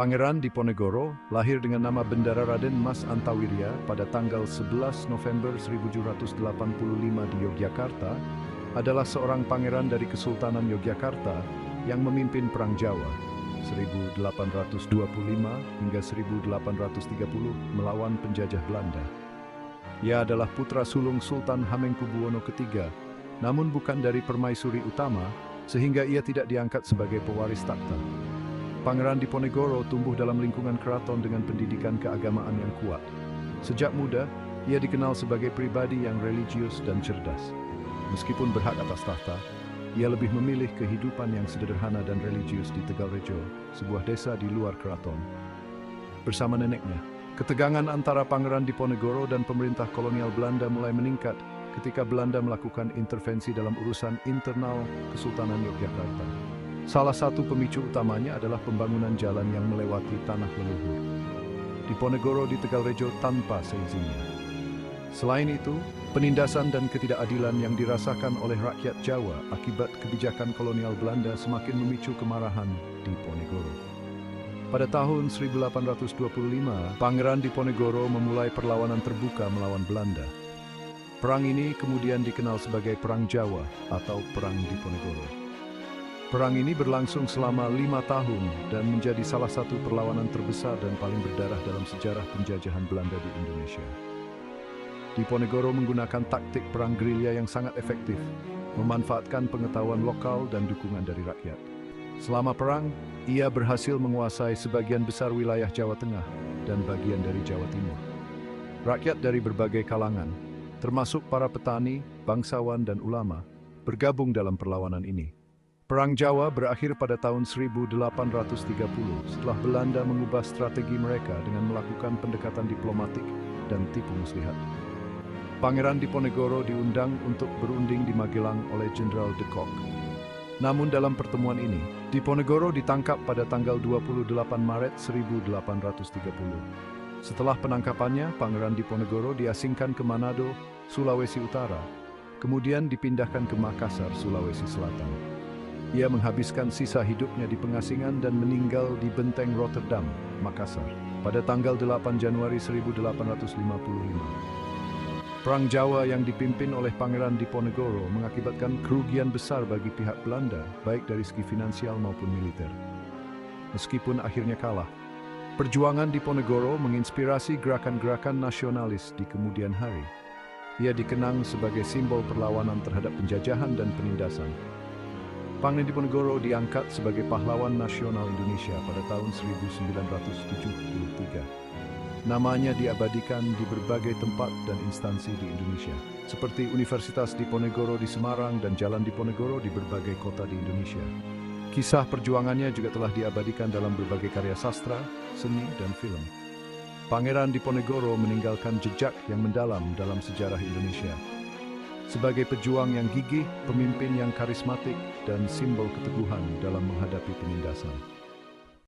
Pangeran Diponegoro lahir dengan nama Bendara Raden Mas Antawirya pada tanggal 11 November 1785 di Yogyakarta, adalah seorang pangeran dari Kesultanan Yogyakarta yang memimpin Perang Jawa 1825 hingga 1830 melawan penjajah Belanda. Ia adalah putra sulung Sultan Hamengkubuwono III, namun bukan dari permaisuri utama, sehingga ia tidak diangkat sebagai pewaris takhta. Pangeran Diponegoro tumbuh dalam lingkungan keraton dengan pendidikan keagamaan yang kuat. Sejak muda, ia dikenal sebagai pribadi yang religius dan cerdas. Meskipun berhak atas tahta, ia lebih memilih kehidupan yang sederhana dan religius di Tegalrejo, sebuah desa di luar keraton. Bersama neneknya, ketegangan antara Pangeran Diponegoro dan pemerintah kolonial Belanda mulai meningkat ketika Belanda melakukan intervensi dalam urusan internal Kesultanan Yogyakarta. Salah satu pemicu utamanya adalah pembangunan jalan yang melewati tanah leluhur Diponegoro di Tegalrejo tanpa seizinnya. Selain itu, penindasan dan ketidakadilan yang dirasakan oleh rakyat Jawa akibat kebijakan kolonial Belanda semakin memicu kemarahan Diponegoro. Pada tahun 1825, Pangeran Diponegoro memulai perlawanan terbuka melawan Belanda. Perang ini kemudian dikenal sebagai Perang Jawa atau Perang Diponegoro. Perang ini berlangsung selama 5 tahun dan menjadi salah satu perlawanan terbesar dan paling berdarah dalam sejarah penjajahan Belanda di Indonesia. Diponegoro menggunakan taktik perang gerilya yang sangat efektif, memanfaatkan pengetahuan lokal dan dukungan dari rakyat. Selama perang, ia berhasil menguasai sebagian besar wilayah Jawa Tengah dan bagian dari Jawa Timur. Rakyat dari berbagai kalangan, termasuk para petani, bangsawan, dan ulama, bergabung dalam perlawanan ini. Perang Jawa berakhir pada tahun 1830 setelah Belanda mengubah strategi mereka dengan melakukan pendekatan diplomatik dan tipu muslihat. Pangeran Diponegoro diundang untuk berunding di Magelang oleh Jenderal de Kock. Namun dalam pertemuan ini, Diponegoro ditangkap pada tanggal 28 Maret 1830. Setelah penangkapannya, Pangeran Diponegoro diasingkan ke Manado, Sulawesi Utara, kemudian dipindahkan ke Makassar, Sulawesi Selatan. Ia menghabiskan sisa hidupnya di pengasingan dan meninggal di Benteng Rotterdam, Makassar, pada tanggal 8 Januari 1855. Perang Jawa yang dipimpin oleh Pangeran Diponegoro mengakibatkan kerugian besar bagi pihak Belanda, baik dari segi finansial maupun militer. Meskipun akhirnya kalah, perjuangan Diponegoro menginspirasi gerakan-gerakan nasionalis di kemudian hari. Ia dikenang sebagai simbol perlawanan terhadap penjajahan dan penindasan. Pangeran Diponegoro diangkat sebagai pahlawan nasional Indonesia pada tahun 1973. Namanya diabadikan di berbagai tempat dan instansi di Indonesia, seperti Universitas Diponegoro di Semarang dan Jalan Diponegoro di berbagai kota di Indonesia. Kisah perjuangannya juga telah diabadikan dalam berbagai karya sastra, seni, dan film. Pangeran Diponegoro meninggalkan jejak yang mendalam dalam sejarah Indonesia. Sebagai pejuang yang gigih, pemimpin yang karismatik, dan simbol keteguhan dalam menghadapi penindasan.